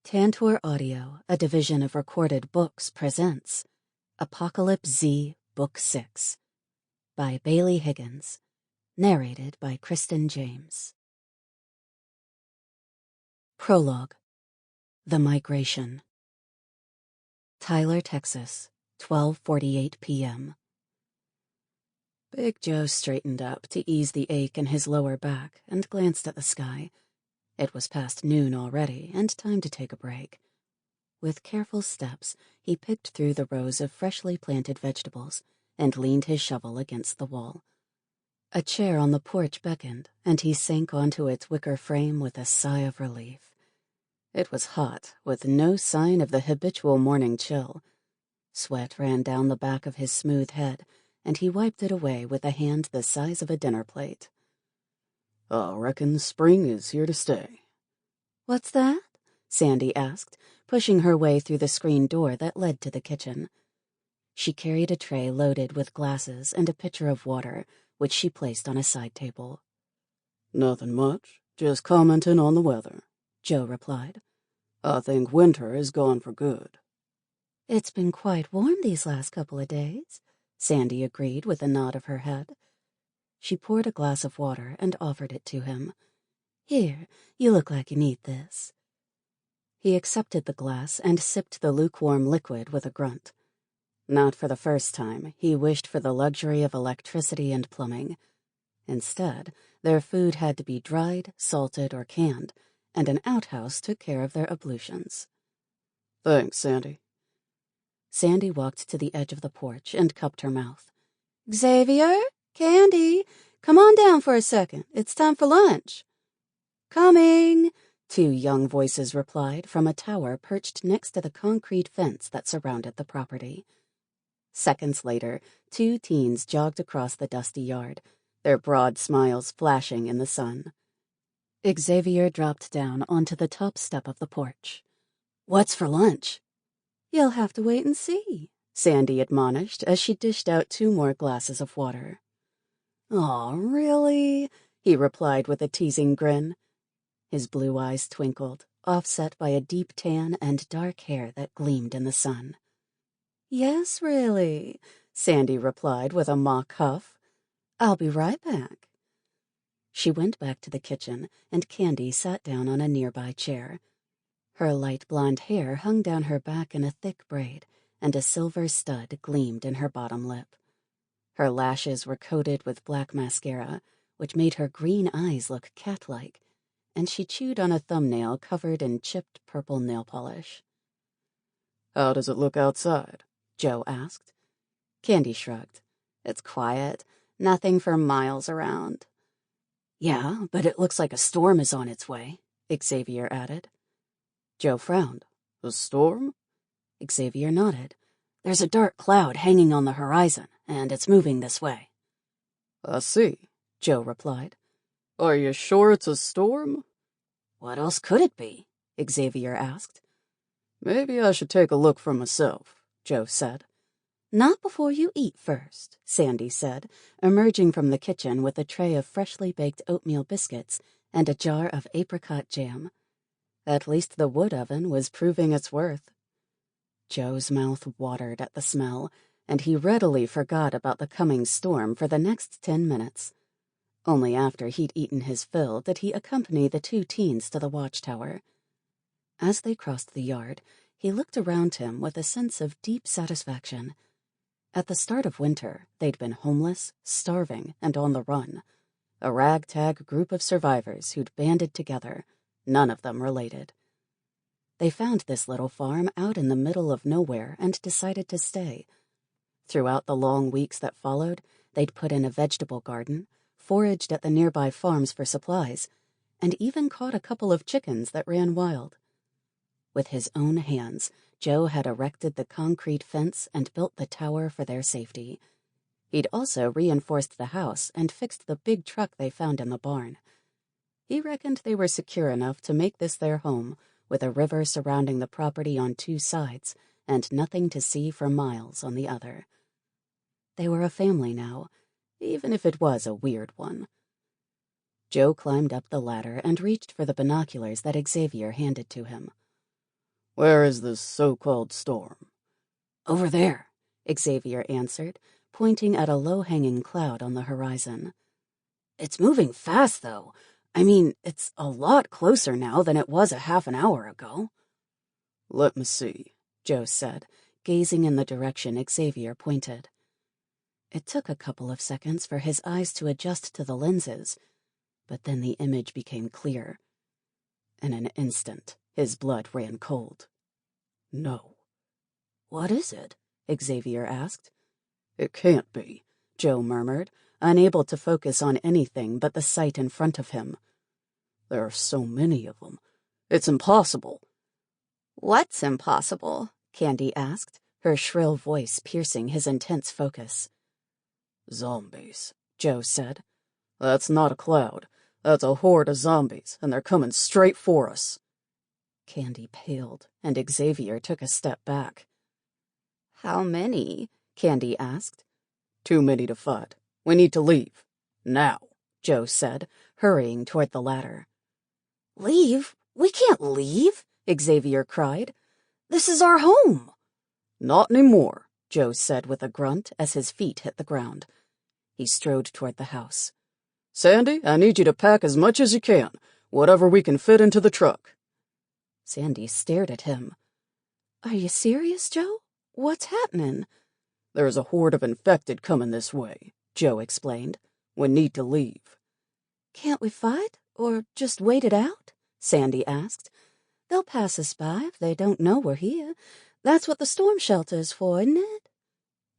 Tantor Audio, a division of Recorded Books, presents Apocalyptic Book 6 by Baileigh Higgins, narrated by Kristin James. Prologue. The Migration. Tyler, Texas, 12:48 p.m. Big Joe straightened up to ease the ache in his lower back and glanced at the sky. It was past noon already, and time to take a break. With careful steps, he picked through the rows of freshly planted vegetables and leaned his shovel against the wall. A chair on the porch beckoned, and he sank onto its wicker frame with a sigh of relief. It was hot, with no sign of the habitual morning chill. Sweat ran down the back of his smooth head, and he wiped it away with a hand the size of a dinner plate. "I reckon spring is here to stay." "What's that?" Sandy asked, pushing her way through the screen door that led to the kitchen. She carried a tray loaded with glasses and a pitcher of water, which she placed on a side table. "Nothing much, just commenting on the weather," Joe replied. "I think winter is gone for good." "It's been quite warm these last couple of days," Sandy agreed with a nod of her head. She poured a glass of water and offered it to him. "Here, you look like you need this." He accepted the glass and sipped the lukewarm liquid with a grunt. Not for the first time, he wished for the luxury of electricity and plumbing. Instead, their food had to be dried, salted, or canned, and an outhouse took care of their ablutions. "Thanks, Sandy." Sandy walked to the edge of the porch and cupped her mouth. "Xavier? Candy, come on down for a second. It's time for lunch." "Coming," two young voices replied from a tower perched next to the concrete fence that surrounded the property. Seconds later, two teens jogged across the dusty yard, their broad smiles flashing in the sun. Xavier dropped down onto the top step of the porch. "What's for lunch?" "You'll have to wait and see," Sandy admonished as she dished out 2 more glasses of water. "Aw, really?" he replied with a teasing grin. His blue eyes twinkled, offset by a deep tan and dark hair that gleamed in the sun. "Yes, really," Sandy replied with a mock huff. "I'll be right back." She went back to the kitchen, and Candy sat down on a nearby chair. Her light blonde hair hung down her back in a thick braid, and a silver stud gleamed in her bottom lip. Her lashes were coated with black mascara, which made her green eyes look cat-like, and she chewed on a thumbnail covered in chipped purple nail polish. "How does it look outside?" Joe asked. Candy shrugged. "It's quiet. Nothing for miles around." "Yeah, but it looks like a storm is on its way," Xavier added. Joe frowned. "A storm?" Xavier nodded. "There's a dark cloud hanging on the horizon, and it's moving this way." "I see," Joe replied. "Are you sure it's a storm?" "What else could it be?" Xavier asked. "Maybe I should take a look for myself," Joe said. "Not before you eat first," Sandy said, emerging from the kitchen with a tray of freshly baked oatmeal biscuits and a jar of apricot jam. At least the wood oven was proving its worth. Joe's mouth watered at the smell, and he readily forgot about the coming storm for the next 10 minutes. Only after he'd eaten his fill did he accompany the 2 teens to the watchtower. As they crossed the yard, he looked around him with a sense of deep satisfaction. At the start of winter, they'd been homeless, starving, and on the run. A ragtag group of survivors who'd banded together, none of them related. They found this little farm out in the middle of nowhere and decided to stay. Throughout the long weeks that followed, they'd put in a vegetable garden, foraged at the nearby farms for supplies, and even caught a couple of chickens that ran wild. With his own hands, Joe had erected the concrete fence and built the tower for their safety. He'd also reinforced the house and fixed the big truck they found in the barn. He reckoned they were secure enough to make this their home, with a river surrounding the property on 2 sides and nothing to see for miles on the other. They were a family now, even if it was a weird one. Joe climbed up the ladder and reached for the binoculars that Xavier handed to him. Where is this so-called storm? Over there, Xavier answered, pointing at a low-hanging cloud on the horizon. It's moving fast, though. I mean, it's a lot closer now than it was a half an hour ago. Let me see, Joe said, gazing in the direction Xavier pointed. It took a couple of seconds for his eyes to adjust to the lenses, but then the image became clear. In an instant, his blood ran cold. No. What is it? Xavier asked. It can't be, Joe murmured, unable to focus on anything but the sight in front of him. There are so many of them. It's impossible. What's impossible? Candy asked, her shrill voice piercing his intense focus. Zombies, Joe said. That's not a cloud. That's a horde of zombies, and they're coming straight for us. Candy paled, and Xavier took a step back. How many? Candy asked. Too many to fight. We need to leave. Now, Joe said, hurrying toward the ladder. Leave? We can't leave, Xavier cried. This is our home. Not anymore, Joe said with a grunt as his feet hit the ground. He strode toward the house. Sandy, I need you to pack as much as you can, whatever we can fit into the truck. Sandy stared at him. Are you serious, Joe? What's happening? There's a horde of infected coming this way, Joe explained. We need to leave. Can't we fight, or just wait it out? Sandy asked. They'll pass us by if they don't know we're here. That's what the storm shelter's for, isn't it?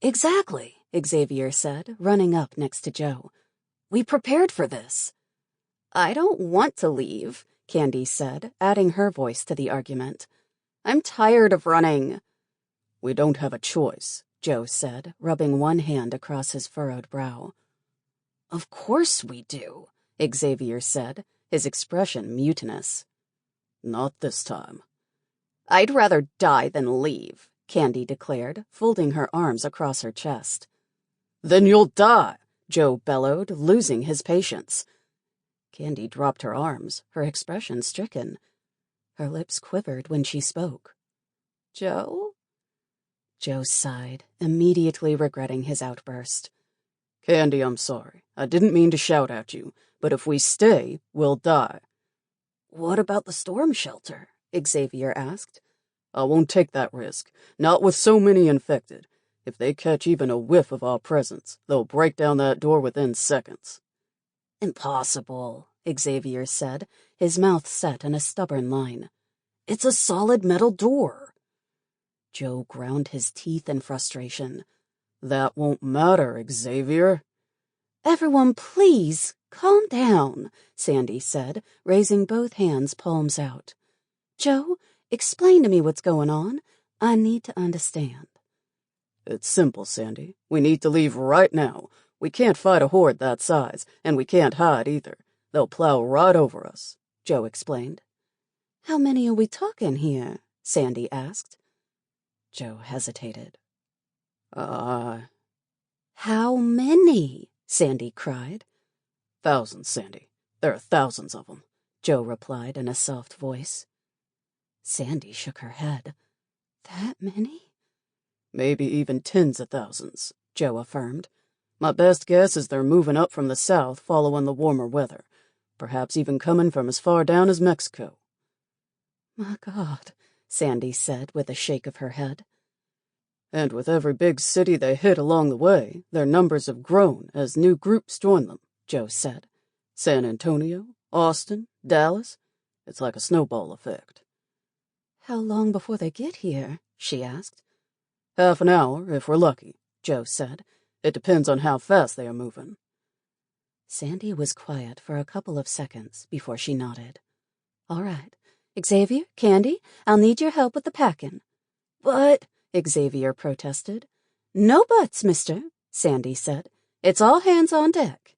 Exactly, Xavier said, running up next to Joe. We prepared for this. I don't want to leave, Candy said, adding her voice to the argument. I'm tired of running. We don't have a choice, Joe said, rubbing one hand across his furrowed brow. Of course we do, Xavier said, his expression mutinous. Not this time. I'd rather die than leave, Candy declared, folding her arms across her chest. Then you'll die, Joe bellowed, losing his patience. Candy dropped her arms, her expression stricken. Her lips quivered when she spoke. Joe? Joe sighed, immediately regretting his outburst. Candy, I'm sorry. I didn't mean to shout at you, but if we stay, we'll die. What about the storm shelter? Xavier asked. I won't take that risk, not with so many infected. If they catch even a whiff of our presence, they'll break down that door within seconds. Impossible, Xavier said, his mouth set in a stubborn line. It's a solid metal door. Joe ground his teeth in frustration. That won't matter, Xavier. Everyone, please, calm down, Sandy said, raising both hands, palms out. Joe, explain to me what's going on. I need to understand. It's simple, Sandy. We need to leave right now. We can't fight a horde that size, and we can't hide either. They'll plow right over us, Joe explained. How many are we talking here? Sandy asked. Joe hesitated. How many? Sandy cried. Thousands, Sandy. There are thousands of them, Joe replied in a soft voice. Sandy shook her head. That many? Maybe even tens of thousands, Joe affirmed. My best guess is they're moving up from the south following the warmer weather, perhaps even coming from as far down as Mexico. My God, Sandy said with a shake of her head. And with every big city they hit along the way, their numbers have grown as new groups join them, Joe said. San Antonio, Austin, Dallas. It's like a snowball effect. How long before they get here? She asked. Half an hour, if we're lucky, Joe said. It depends on how fast they are moving. Sandy was quiet for a couple of seconds before she nodded. All right. Xavier, Candy, I'll need your help with the packing. But, Xavier protested. No buts, mister, Sandy said. It's all hands on deck.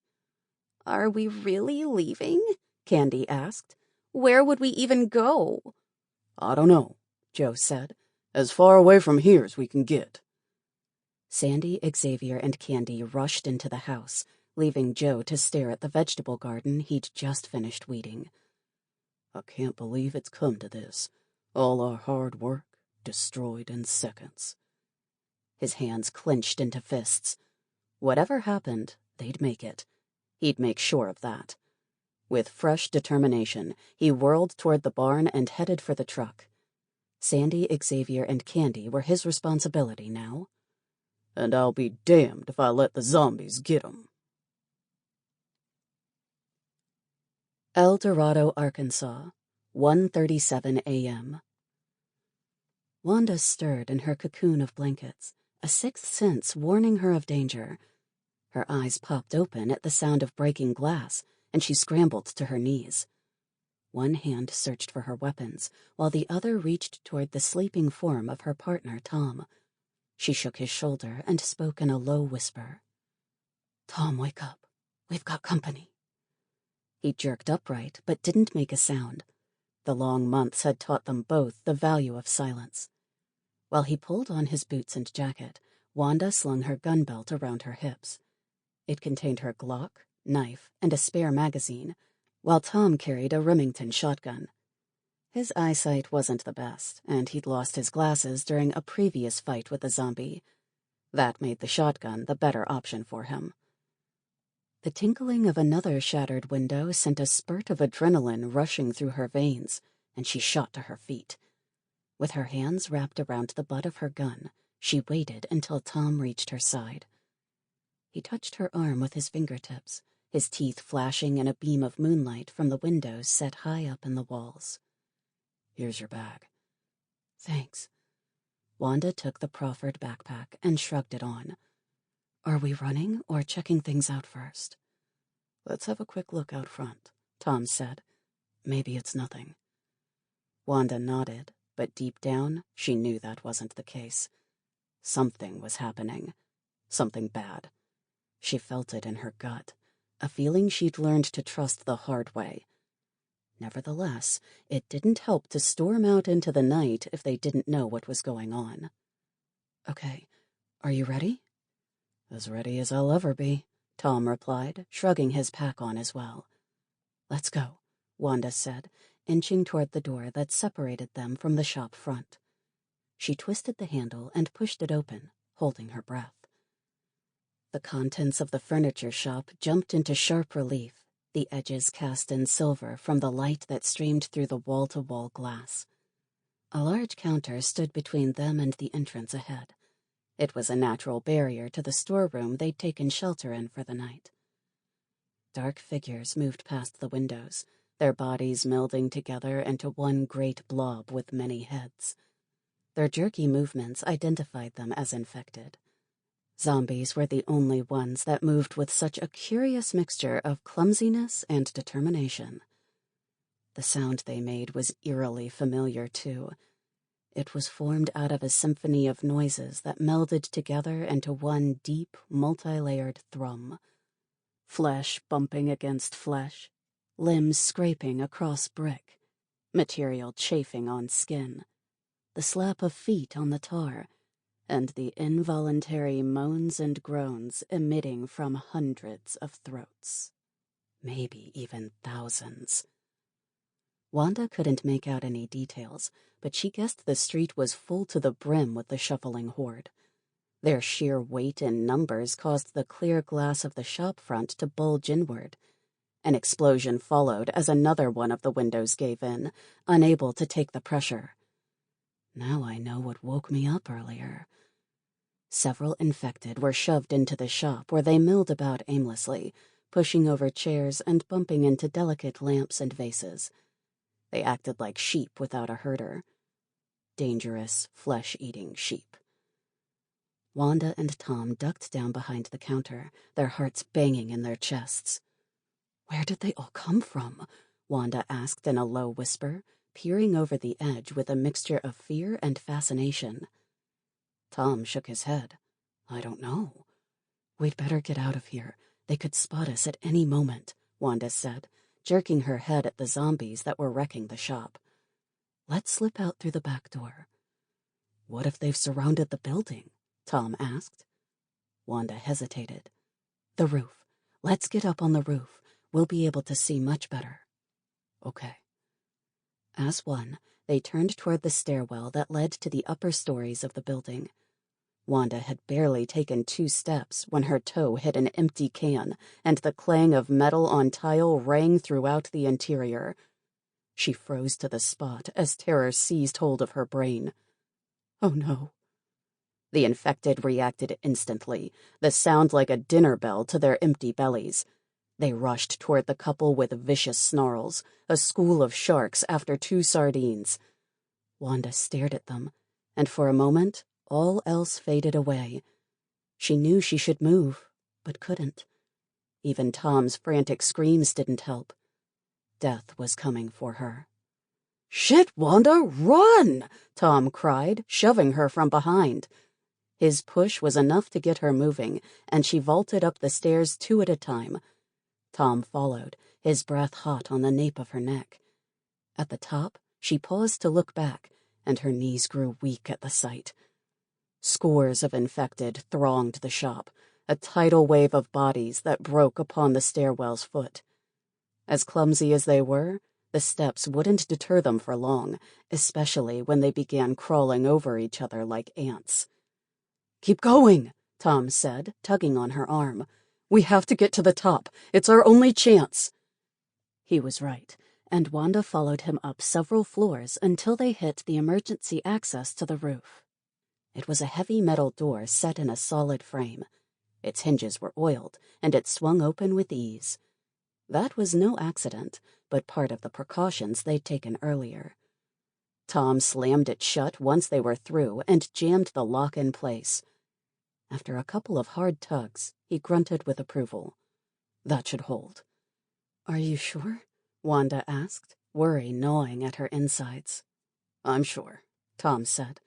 Are we really leaving? Candy asked. Where would we even go? I don't know, Joe said. As far away from here as we can get. Sandy, Xavier, and Candy rushed into the house, leaving Joe to stare at the vegetable garden he'd just finished weeding. I can't believe it's come to this. All our hard work destroyed in seconds. His hands clenched into fists. Whatever happened, they'd make it. He'd make sure of that. With fresh determination, he whirled toward the barn and headed for the truck. Sandy, Xavier, and Candy were his responsibility now. And I'll be damned if I let the zombies get 'em. El Dorado, Arkansas, 1:37 a.m. Wanda stirred in her cocoon of blankets, a sixth sense warning her of danger. Her eyes popped open at the sound of breaking glass, and she scrambled to her knees. One hand searched for her weapons, while the other reached toward the sleeping form of her partner, Tom. She shook his shoulder and spoke in a low whisper. "Tom, wake up. We've got company." He jerked upright, but didn't make a sound. The long months had taught them both the value of silence. While he pulled on his boots and jacket, Wanda slung her gun belt around her hips. It contained her Glock, knife, and a spare magazine, while Tom carried a Remington shotgun. His eyesight wasn't the best, and he'd lost his glasses during a previous fight with a zombie. That made the shotgun the better option for him. The tinkling of another shattered window sent a spurt of adrenaline rushing through her veins, and she shot to her feet. With her hands wrapped around the butt of her gun, she waited until Tom reached her side. He touched her arm with his fingertips, his teeth flashing in a beam of moonlight from the windows set high up in the walls. "Here's your bag." "Thanks." Wanda took the proffered backpack and shrugged it on. "Are we running or checking things out first?" "Let's have a quick look out front," Tom said. "Maybe it's nothing." Wanda nodded, but deep down, she knew that wasn't the case. Something was happening. Something bad. She felt it in her gut, a feeling she'd learned to trust the hard way. Nevertheless, it didn't help to storm out into the night if they didn't know what was going on. "Okay, are you ready?" "As ready as I'll ever be," Tom replied, shrugging his pack on as well. "Let's go," Wanda said, inching toward the door that separated them from the shop front. She twisted the handle and pushed it open, holding her breath. The contents of the furniture shop jumped into sharp relief, the edges cast in silver from the light that streamed through the wall-to-wall glass. A large counter stood between them and the entrance ahead. It was a natural barrier to the storeroom they'd taken shelter in for the night. Dark figures moved past the windows, their bodies melding together into one great blob with many heads. Their jerky movements identified them as infected. Zombies were the only ones that moved with such a curious mixture of clumsiness and determination. The sound they made was eerily familiar, too. It was formed out of a symphony of noises that melded together into one deep, multi-layered thrum. Flesh bumping against flesh, limbs scraping across brick, material chafing on skin, the slap of feet on the tar, and the involuntary moans and groans emitting from hundreds of throats. Maybe even thousands. Wanda couldn't make out any details, but she guessed the street was full to the brim with the shuffling horde. Their sheer weight and numbers caused the clear glass of the shop front to bulge inward. An explosion followed as another one of the windows gave in, unable to take the pressure. Now I know what woke me up earlier. Several infected were shoved into the shop where they milled about aimlessly, pushing over chairs and bumping into delicate lamps and vases. They acted like sheep without a herder. Dangerous, flesh-eating sheep. Wanda and Tom ducked down behind the counter, their hearts banging in their chests. "Where did they all come from?" Wanda asked in a low whisper, peering over the edge with a mixture of fear and fascination. Tom shook his head. "I don't know." "We'd better get out of here. They could spot us at any moment," Wanda said, jerking her head at the zombies that were wrecking the shop. "Let's slip out through the back door." "What if they've surrounded the building?" Tom asked. Wanda hesitated. "The roof. Let's get up on the roof. We'll be able to see much better." "Okay." As one, they turned toward the stairwell that led to the upper stories of the building. Wanda had barely taken 2 steps when her toe hit an empty can, and the clang of metal on tile rang throughout the interior. She froze to the spot as terror seized hold of her brain. Oh no. The infected reacted instantly, the sound like a dinner bell to their empty bellies. They rushed toward the couple with vicious snarls, a school of sharks after 2 sardines. Wanda stared at them, and for a moment, all else faded away. She knew she should move, but couldn't. Even Tom's frantic screams didn't help. Death was coming for her. "Shit, Wanda, run!" Tom cried, shoving her from behind. His push was enough to get her moving, and she vaulted up the stairs 2 at a time. Tom followed, his breath hot on the nape of her neck. At the top, she paused to look back, and her knees grew weak at the sight. Scores of infected thronged the shop, a tidal wave of bodies that broke upon the stairwell's foot. As clumsy as they were, the steps wouldn't deter them for long, especially when they began crawling over each other like ants. "Keep going," Tom said, tugging on her arm. "We have to get to the top. It's our only chance." He was right, and Wanda followed him up several floors until they hit the emergency access to the roof. It was a heavy metal door set in a solid frame. Its hinges were oiled, and it swung open with ease. That was no accident, but part of the precautions they'd taken earlier. Tom slammed it shut once they were through and jammed the lock in place. After a couple of hard tugs, he grunted with approval. That should hold. "Are you sure?" Wanda asked, worry gnawing at her insides. "I'm sure," Tom said.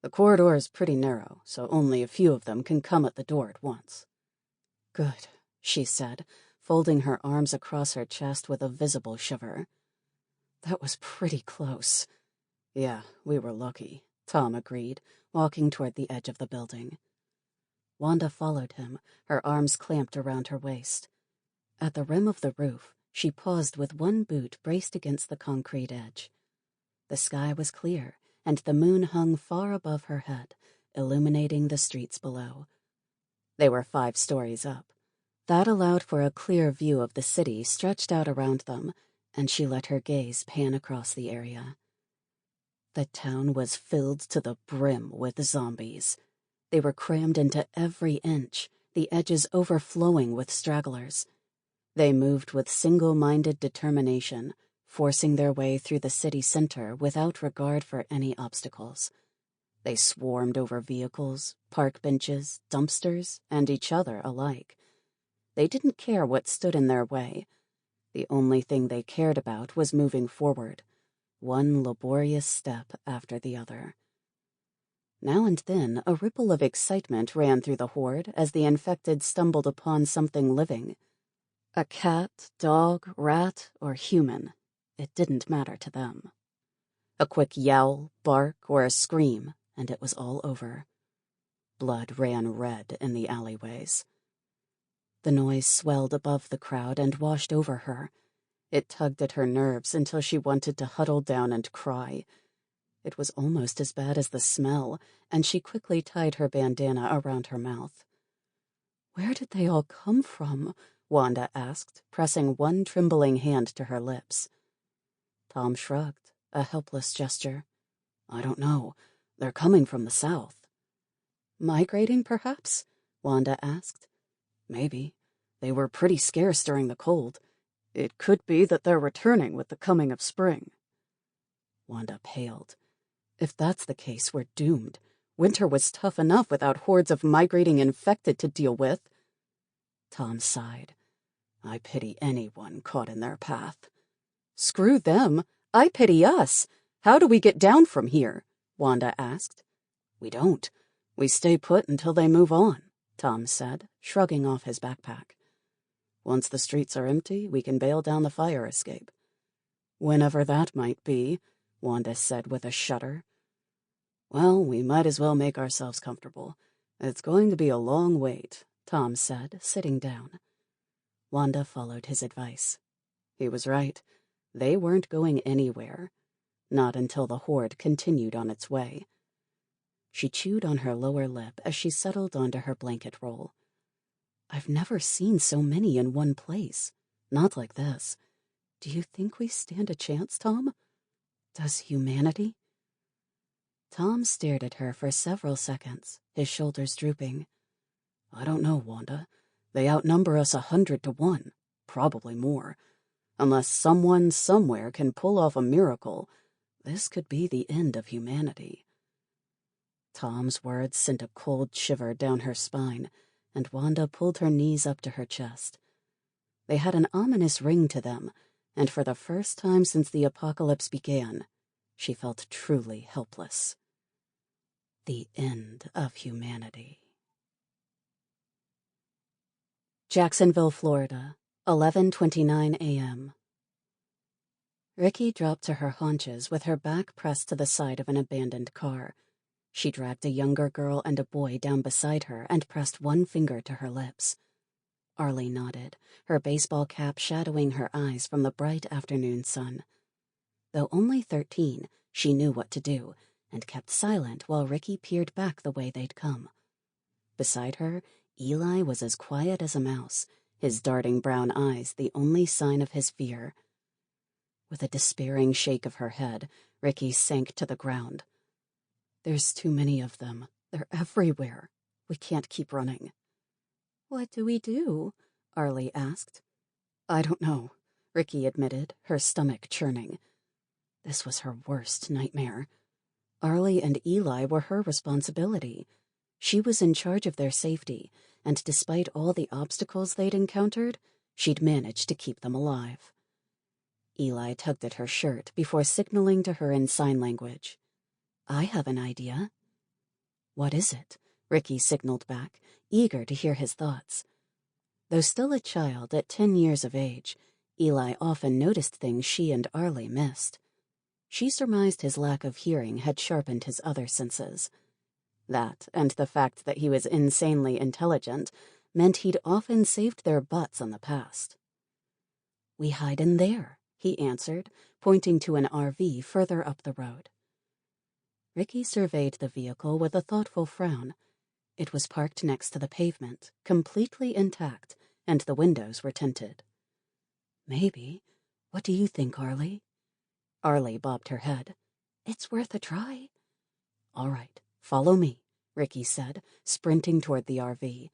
"The corridor is pretty narrow, so only a few of them can come at the door at once." "Good," she said, folding her arms across her chest with a visible shiver. "That was pretty close." "Yeah, we were lucky," Tom agreed, walking toward the edge of the building. Wanda followed him, her arms clamped around her waist. At the rim of the roof, she paused with one boot braced against the concrete edge. The sky was clear, and the moon hung far above her head, illuminating the streets below. They were 5 stories up. That allowed for a clear view of the city stretched out around them, and she let her gaze pan across the area. The town was filled to the brim with zombies. They were crammed into every inch, the edges overflowing with stragglers. They moved with single-minded determination, forcing their way through the city center without regard for any obstacles. They swarmed over vehicles, park benches, dumpsters, and each other alike. They didn't care what stood in their way. The only thing they cared about was moving forward, one laborious step after the other. Now and then, a ripple of excitement ran through the horde as the infected stumbled upon something living. A cat, dog, rat, or human. It didn't matter to them. A quick yowl, bark, or a scream, and it was all over. Blood ran red in the alleyways. The noise swelled above the crowd and washed over her. It tugged at her nerves until she wanted to huddle down and cry. It was almost as bad as the smell, and she quickly tied her bandana around her mouth. "Where did they all come from?" Wanda asked, pressing one trembling hand to her lips. Tom shrugged, a helpless gesture. "I don't know. They're coming from the south." "Migrating, perhaps?" Wanda asked. "Maybe. They were pretty scarce during the cold. It could be that they're returning with the coming of spring." Wanda paled. If that's the case, we're doomed. Winter was tough enough without hordes of migrating infected to deal with. Tom sighed. "I pity anyone caught in their path." "Screw them. I pity us. How do we get down from here?" Wanda asked. "We don't. We stay put until they move on," Tom said, shrugging off his backpack. "Once the streets are empty, we can bail down the fire escape." "Whenever that might be," Wanda said with a shudder. "Well, we might as well make ourselves comfortable. It's going to be a long wait," Tom said, sitting down. Wanda followed his advice. He was right. They weren't going anywhere. not until the horde continued on its way. She chewed on her lower lip as she settled onto her blanket roll. I've never seen so many in one place. Not like this. Do you think we stand a chance, Tom? Does humanity? Tom stared at her for several seconds, his shoulders drooping. I don't know, Wanda. They outnumber us 100 to 1, probably more. Unless someone somewhere can pull off a miracle, this could be the end of humanity. Tom's words sent a cold shiver down her spine, and Wanda pulled her knees up to her chest. They had an ominous ring to them, and for the first time since the apocalypse began, she felt truly helpless. The end of humanity. Jacksonville, Florida, 11:29 a.m. Ricky dropped to her haunches with her back pressed to the side of an abandoned car. She dragged a younger girl and a boy down beside her and pressed one finger to her lips. Arlie nodded, her baseball cap shadowing her eyes from the bright afternoon sun. Though only 13, she knew what to do, and kept silent while Ricky peered back the way they'd come. Beside her, Eli was as quiet as a mouse, his darting brown eyes the only sign of his fear. With a despairing shake of her head, Ricky sank to the ground. There's too many of them. They're everywhere. We can't keep running. What do we do? Arlie asked. I don't know, Ricky admitted, her stomach churning. This was her worst nightmare. Arlie and Eli were her responsibility. She was in charge of their safety, and despite all the obstacles they'd encountered, she'd managed to keep them alive. Eli tugged at her shirt before signaling to her in sign language. I have an idea. What is it? Ricky signaled back, eager to hear his thoughts. Though still a child at 10 years of age, Eli often noticed things she and Arlie missed. She surmised his lack of hearing had sharpened his other senses. That, and the fact that he was insanely intelligent, meant he'd often saved their butts in the past. We hide in there, he answered, pointing to an RV further up the road. Ricky surveyed the vehicle with a thoughtful frown. It was parked next to the pavement, completely intact, and the windows were tinted. Maybe. What do you think, Arlie? Arlie bobbed her head. It's worth a try. All right, follow me, Ricky said, sprinting toward the RV.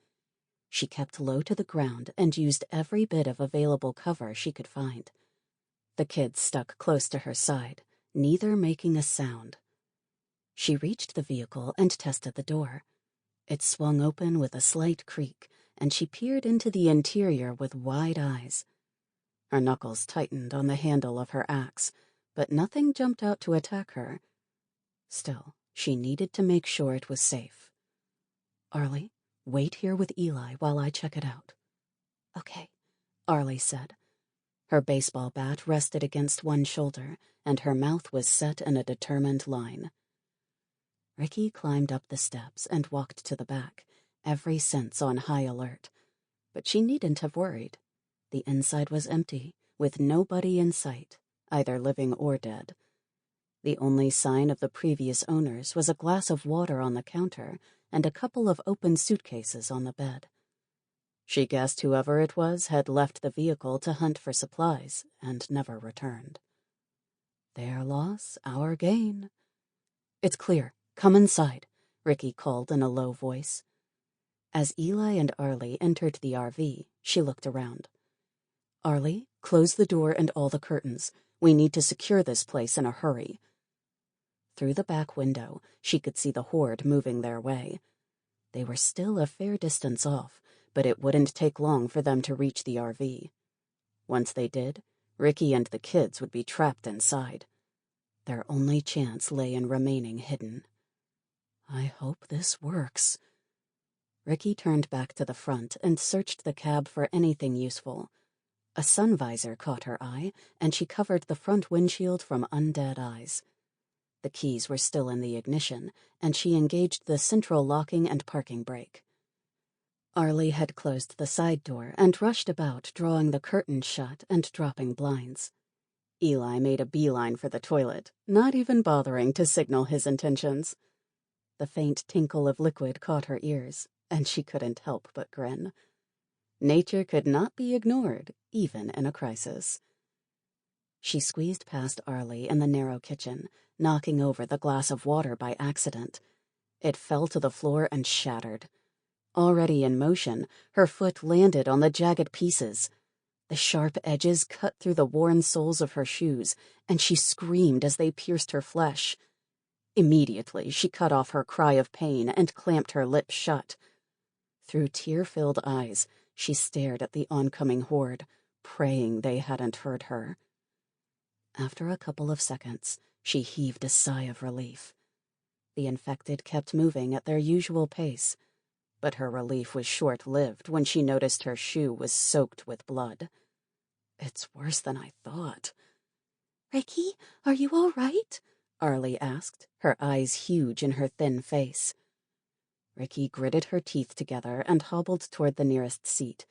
She kept low to the ground and used every bit of available cover she could find. The kids stuck close to her side, neither making a sound. She reached the vehicle and tested the door. It swung open with a slight creak, and she peered into the interior with wide eyes. Her knuckles tightened on the handle of her axe, but nothing jumped out to attack her. Still, she needed to make sure it was safe. Arlie, wait here with Eli while I check it out. Okay, Arlie said. Her baseball bat rested against one shoulder, and her mouth was set in a determined line. Ricky climbed up the steps and walked to the back, every sense on high alert. But she needn't have worried. The inside was empty, with nobody in sight, either living or dead. The only sign of the previous owners was a glass of water on the counter and a couple of open suitcases on the bed. She guessed whoever it was had left the vehicle to hunt for supplies and never returned. Their loss, our gain. It's clear. Come inside, Ricky called in a low voice. As Eli and Arlie entered the RV, she looked around. Arlie, close the door and all the curtains. We need to secure this place in a hurry. Through the back window, she could see the horde moving their way. They were still a fair distance off, but it wouldn't take long for them to reach the RV. Once they did, Ricky and the kids would be trapped inside. Their only chance lay in remaining hidden. I hope this works. Ricky turned back to the front and searched the cab for anything useful. A sun visor caught her eye, and she covered the front windshield from undead eyes. The keys were still in the ignition, and she engaged the central locking and parking brake. Arlie had closed the side door and rushed about, drawing the curtains shut and dropping blinds. Eli made a beeline for the toilet, not even bothering to signal his intentions. The faint tinkle of liquid caught her ears, and she couldn't help but grin. Nature could not be ignored, even in a crisis. She squeezed past Arlie in the narrow kitchen, knocking over the glass of water by accident. It fell to the floor and shattered. Already in motion, her foot landed on the jagged pieces. The sharp edges cut through the worn soles of her shoes, and she screamed as they pierced her flesh. Immediately, she cut off her cry of pain and clamped her lips shut. Through tear-filled eyes, she stared at the oncoming horde, praying they hadn't heard her. After a couple of seconds, she heaved a sigh of relief. The infected kept moving at their usual pace, but her relief was short-lived when she noticed her shoe was soaked with blood. "It's worse than I thought." "Ricky, are you all right?" Arlie asked, her eyes huge in her thin face. Ricky gritted her teeth together and hobbled toward the nearest seat.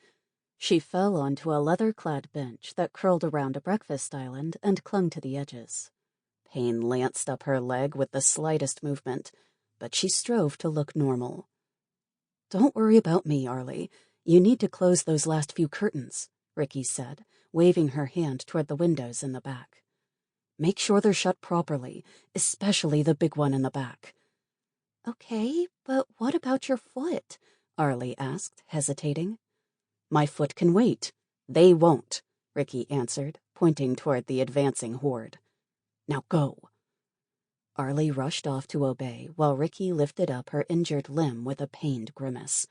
She fell onto a leather-clad bench that curled around a breakfast island and clung to the edges. Pain lanced up her leg with the slightest movement, but she strove to look normal. "Don't worry about me, Arlie. You need to close those last few curtains," Ricky said, waving her hand toward the windows in the back. "Make sure they're shut properly, especially the big one in the back." "Okay, but what about your foot?" Arlie asked, hesitating. "My foot can wait. They won't," Ricky answered, pointing toward the advancing horde. "Now go." Arlie rushed off to obey while Ricky lifted up her injured limb with a pained grimace.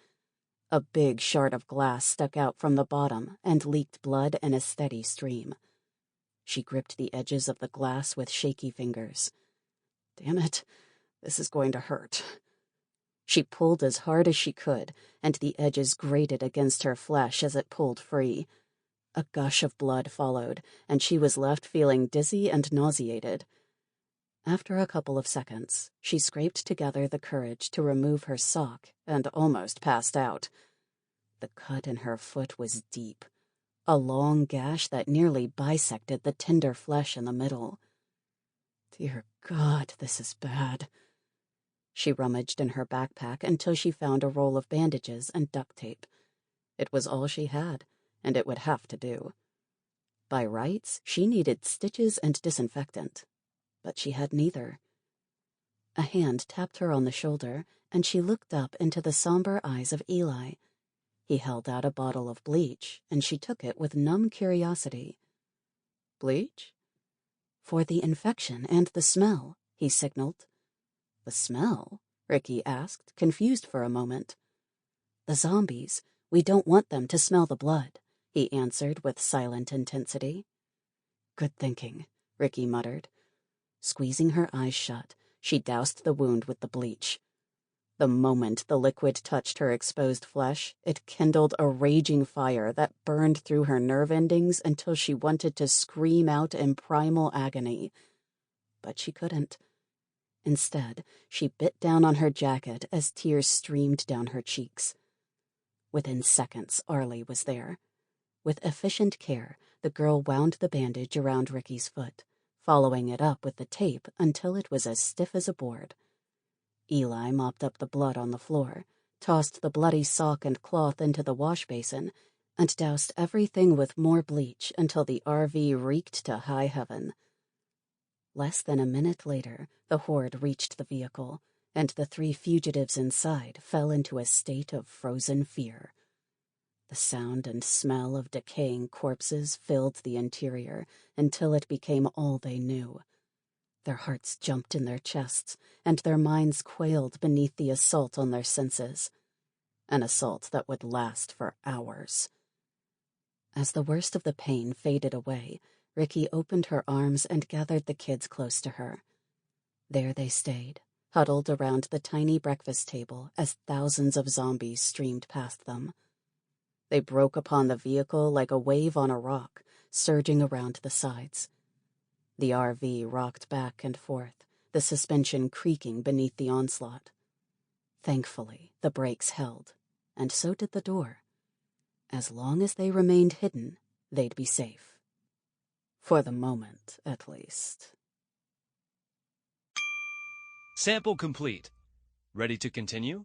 A big shard of glass stuck out from the bottom and leaked blood in a steady stream. She gripped the edges of the glass with shaky fingers. "Damn it, this is going to hurt." She pulled as hard as she could, and the edges grated against her flesh as it pulled free. A gush of blood followed, and she was left feeling dizzy and nauseated. After a couple of seconds, she scraped together the courage to remove her sock and almost passed out. The cut in her foot was deep, a long gash that nearly bisected the tender flesh in the middle. "Dear God, this is bad." She rummaged in her backpack until she found a roll of bandages and duct tape. It was all she had, and it would have to do. By rights, she needed stitches and disinfectant, but she had neither. A hand tapped her on the shoulder, and she looked up into the somber eyes of Eli. He held out a bottle of bleach, and she took it with numb curiosity. "Bleach?" "For the infection and the smell," he signaled. "The smell?" Ricky asked, confused for a moment. "The zombies. We don't want them to smell the blood," he answered with silent intensity. "Good thinking," Ricky muttered. Squeezing her eyes shut, she doused the wound with the bleach. The moment the liquid touched her exposed flesh, it kindled a raging fire that burned through her nerve endings until she wanted to scream out in primal agony. But she couldn't. Instead, she bit down on her jacket as tears streamed down her cheeks. Within seconds, Arlie was there. With efficient care, the girl wound the bandage around Ricky's foot, following it up with the tape until it was as stiff as a board. Eli mopped up the blood on the floor, tossed the bloody sock and cloth into the wash basin, and doused everything with more bleach until the RV reeked to high heaven. Less than a minute later, the horde reached the vehicle, and the 3 fugitives inside fell into a state of frozen fear. The sound and smell of decaying corpses filled the interior until it became all they knew. Their hearts jumped in their chests, and their minds quailed beneath the assault on their senses. An assault that would last for hours. As the worst of the pain faded away, Ricky opened her arms and gathered the kids close to her. There they stayed, huddled around the tiny breakfast table as thousands of zombies streamed past them. They broke upon the vehicle like a wave on a rock, surging around the sides. The RV rocked back and forth, the suspension creaking beneath the onslaught. Thankfully, the brakes held, and so did the door. As long as they remained hidden, they'd be safe. For the moment, at least. Sample complete. Ready to continue?